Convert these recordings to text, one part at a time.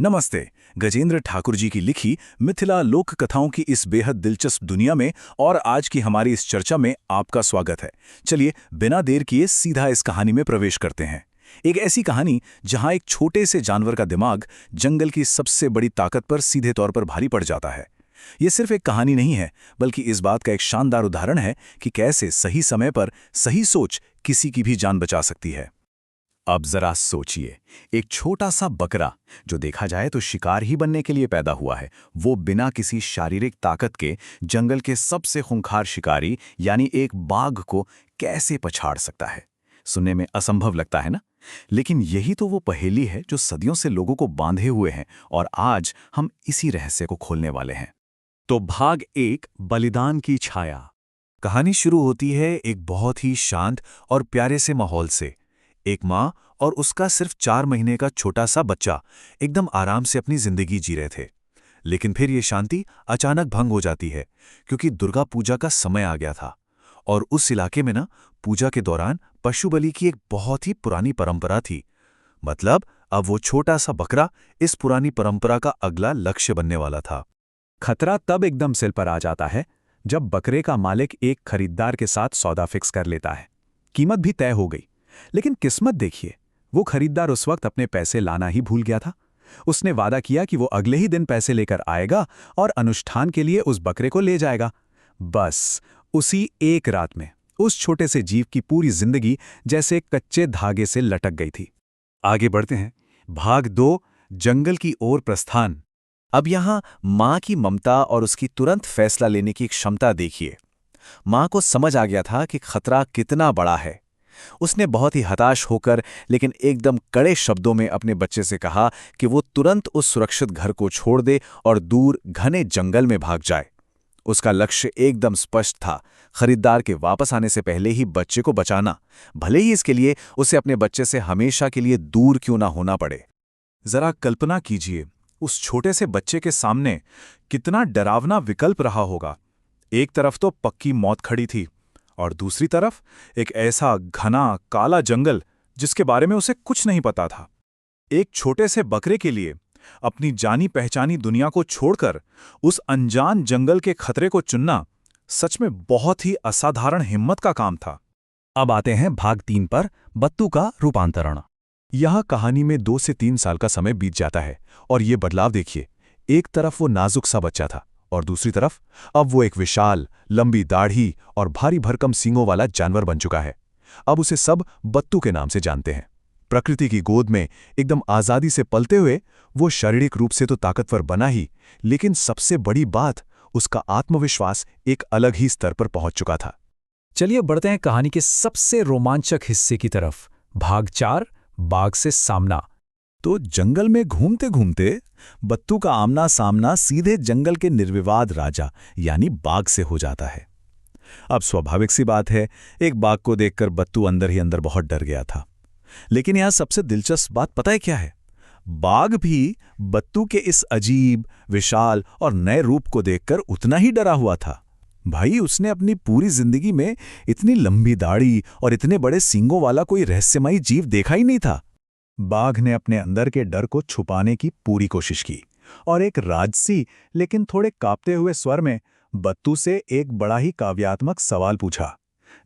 नमस्ते। गजेंद्र ठाकुर जी की लिखी मिथिला लोक कथाओं की इस बेहद दिलचस्प दुनिया में और आज की हमारी इस चर्चा में आपका स्वागत है। चलिए बिना देर किए सीधा इस कहानी में प्रवेश करते हैं। एक ऐसी कहानी जहां एक छोटे से जानवर का दिमाग जंगल की सबसे बड़ी ताकत पर सीधे तौर पर भारी पड़ जाता है। ये सिर्फ एक कहानी नहीं है, बल्कि इस बात का एक शानदार उदाहरण है कि कैसे सही समय पर सही सोच किसी की भी जान बचा सकती है। अब जरा सोचिए, एक छोटा सा बकरा जो देखा जाए तो शिकार ही बनने के लिए पैदा हुआ है, वो बिना किसी शारीरिक ताकत के जंगल के सबसे खूंखार शिकारी यानी एक बाघ को कैसे पछाड़ सकता है। सुनने में असंभव लगता है ना? लेकिन यही तो वो पहेली है जो सदियों से लोगों को बांधे हुए हैं और आज हम इसी रहस्य को खोलने वाले हैं। तो भाग एक, बलिदान की छाया। कहानी शुरू होती है एक बहुत ही शांत और प्यारे से माहौल से। एक माँ और उसका सिर्फ 4 महीने का छोटा सा बच्चा एकदम आराम से अपनी जिंदगी जी रहे थे। लेकिन फिर ये शांति अचानक भंग हो जाती है, क्योंकि दुर्गा पूजा का समय आ गया था। और उस इलाके में ना, पूजा के दौरान पशु बलि की एक बहुत ही पुरानी परंपरा थी। मतलब अब वो छोटा सा बकरा इस पुरानी परंपरा का अगला लक्ष्य बनने वाला था। खतरा तब एकदम सिर पर आ जाता है जब बकरे का मालिक एक खरीदार के साथ सौदा फिक्स कर लेता है। कीमत भी तय हो गई, लेकिन किस्मत देखिए, वो खरीदार उस वक्त अपने पैसे लाना ही भूल गया था। उसने वादा किया कि वो अगले ही दिन पैसे लेकर आएगा और अनुष्ठान के लिए उस बकरे को ले जाएगा। बस उसी एक रात में उस छोटे से जीव की पूरी जिंदगी जैसे एक कच्चे धागे से लटक गई थी। आगे बढ़ते हैं। भाग 2, जंगल की ओर प्रस्थान। अब यहां मां की ममता और उसकी तुरंत फैसला लेने की क्षमता देखिए। मां को समझ आ गया था कि खतरा कितना बड़ा है। उसने बहुत ही हताश होकर लेकिन एकदम कड़े शब्दों में अपने बच्चे से कहा कि वो तुरंत उस सुरक्षित घर को छोड़ दे और दूर घने जंगल में भाग जाए। उसका लक्ष्य एकदम स्पष्ट था, खरीदार के वापस आने से पहले ही बच्चे को बचाना, भले ही इसके लिए उसे अपने बच्चे से हमेशा के लिए दूर क्यों ना होना पड़े। जरा कल्पना कीजिए, उस छोटे से बच्चे के सामने कितना डरावना विकल्प रहा होगा। एक तरफ तो पक्की मौत खड़ी थी और दूसरी तरफ एक ऐसा घना काला जंगल जिसके बारे में उसे कुछ नहीं पता था। एक छोटे से बकरे के लिए अपनी जानी पहचानी दुनिया को छोड़कर उस अनजान जंगल के खतरे को चुनना सच में बहुत ही असाधारण हिम्मत का काम था। अब आते हैं भाग 3 पर, बत्तू का रूपांतरण। यह कहानी में 2 से 3 साल का समय बीत जाता है और ये बदलाव देखिए। एक तरफ वो नाजुक सा बच्चा था और दूसरी तरफ अब वो एक विशाल, लंबी दाढ़ी और भारी भरकम सींगों वाला जानवर बन चुका है। अब उसे सब बत्तू के नाम से जानते हैं। प्रकृति की गोद में एकदम आजादी से पलते हुए वो शारीरिक रूप से तो ताकतवर बना ही, लेकिन सबसे बड़ी बात, उसका आत्मविश्वास एक अलग ही स्तर पर पहुंच चुका था। चलिए बढ़ते हैं कहानी के सबसे रोमांचक हिस्से की तरफ। भाग 4, बाघ से सामना। तो जंगल में घूमते घूमते बत्तू का आमना सामना सीधे जंगल के निर्विवाद राजा यानी बाघ से हो जाता है। अब स्वाभाविक सी बात है, एक बाघ को देखकर बत्तू अंदर ही अंदर बहुत डर गया था। लेकिन यहां सबसे दिलचस्प बात पता है क्या है? बाघ भी बत्तू के इस अजीब, विशाल और नए रूप को देखकर उतना ही डरा हुआ था। भाई, उसने अपनी पूरी जिंदगी में इतनी लंबी दाढ़ी और इतने बड़े सींगों वाला कोई रहस्यमयी जीव देखा ही नहीं था। बाघ ने अपने अंदर के डर को छुपाने की पूरी कोशिश की और एक राजसी लेकिन थोड़े कांपते हुए स्वर में बत्तू से एक बड़ा ही काव्यात्मक सवाल पूछा।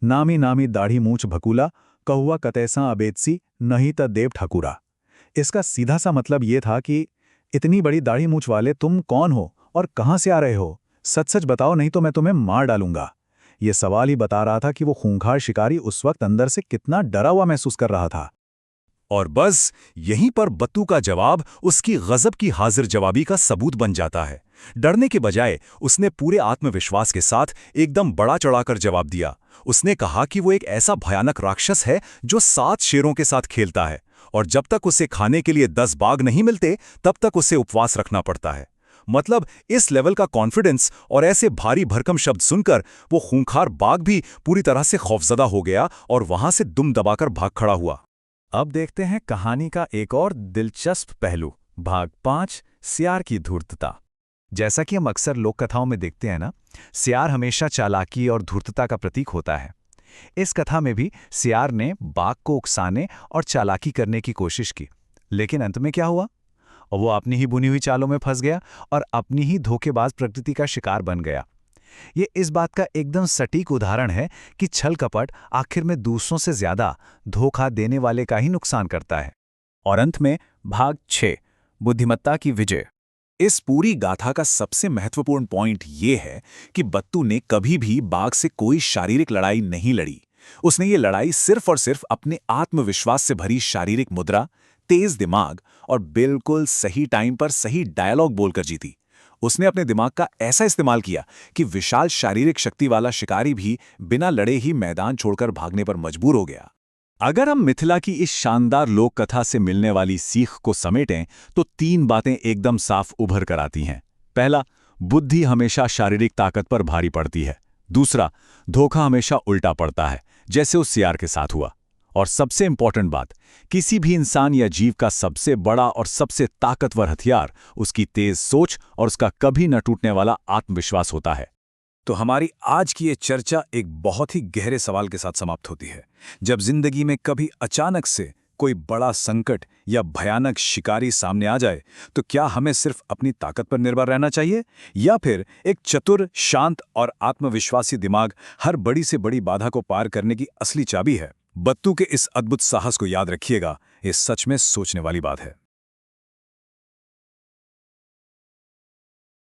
नामी नामी दाढ़ी मूछ भकूला, कहुआ कतैसा अबेदसी, नहीं त देव ठकुरा। इसका सीधा सा मतलब ये था कि इतनी बड़ी दाढ़ी मूछ वाले तुम कौन हो और कहां से आ रहे हो? सच सच बताओ, नहीं तो मैं तुम्हें मार डालूंगा। ये सवाल ही बता रहा था कि वो खूंखार शिकारी उस वक्त अंदर से कितना डरा हुआ महसूस कर रहा था। और बस यहीं पर बत्तू का जवाब उसकी गजब की हाजिर जवाबी का सबूत बन जाता है। डरने के बजाय उसने पूरे आत्मविश्वास के साथ एकदम बड़ा चढ़ाकर जवाब दिया। उसने कहा कि वो एक ऐसा भयानक राक्षस है जो 7 शेरों के साथ खेलता है और जब तक उसे खाने के लिए 10 बाघ नहीं मिलते तब तक उसे उपवास रखना पड़ता है। मतलब इस लेवल का कॉन्फिडेंस और ऐसे भारी भरकम शब्द सुनकर वो खूंखार बाघ भी पूरी तरह से खौफजदा हो गया और वहां से दुम दबाकर भाग खड़ा हुआ। अब देखते हैं कहानी का एक और दिलचस्प पहलू। भाग 5, सियार की धूर्तता। जैसा कि हम अक्सर लोक कथाओं में देखते हैं ना, सियार हमेशा चालाकी और धूर्तता का प्रतीक होता है। इस कथा में भी सियार ने बाघ को उकसाने और चालाकी करने की कोशिश की, लेकिन अंत में क्या हुआ? और वो अपनी ही बुनी हुई चालों में फंस गया और अपनी ही धोखेबाज प्रकृति का शिकार बन गया। ये इस बात का एकदम सटीक उदाहरण है कि छल कपट आखिर में दूसरों से ज्यादा धोखा देने वाले का ही नुकसान करता है। और अंत में भाग 6, बुद्धिमत्ता की विजय। इस पूरी गाथा का सबसे महत्वपूर्ण पॉइंट ये है कि बत्तू ने कभी भी बाघ से कोई शारीरिक लड़ाई नहीं लड़ी। उसने ये लड़ाई सिर्फ और सिर्फ अपने आत्मविश्वास से भरी शारीरिक मुद्रा, तेज दिमाग और बिल्कुल सही टाइम पर सही डायलॉग बोलकर जीती। उसने अपने दिमाग का ऐसा इस्तेमाल किया कि विशाल शारीरिक शक्ति वाला शिकारी भी बिना लड़े ही मैदान छोड़कर भागने पर मजबूर हो गया। अगर हम मिथिला की इस शानदार लोक कथा से मिलने वाली सीख को समेटें तो 3 बातें एकदम साफ उभर कर आती हैं। पहला, बुद्धि हमेशा शारीरिक ताकत पर भारी पड़ती है। दूसरा, धोखा हमेशा उल्टा पड़ता है, जैसे उस सियार के साथ हुआ। और सबसे इंपॉर्टेंट बात, किसी भी इंसान या जीव का सबसे बड़ा और सबसे ताकतवर हथियार उसकी तेज सोच और उसका कभी न टूटने वाला आत्मविश्वास होता है। तो हमारी आज की ये चर्चा एक बहुत ही गहरे सवाल के साथ समाप्त होती है। जब जिंदगी में कभी अचानक से कोई बड़ा संकट या भयानक शिकारी सामने आ जाए, तो क्या हमें सिर्फ अपनी ताकत पर निर्भर रहना चाहिए, या फिर एक चतुर, शांत और आत्मविश्वासी दिमाग हर बड़ी से बड़ी बाधा को पार करने की असली चाबी है? बत्तू के इस अद्भुत साहस को याद रखिएगा, ये सच में सोचने वाली बात है।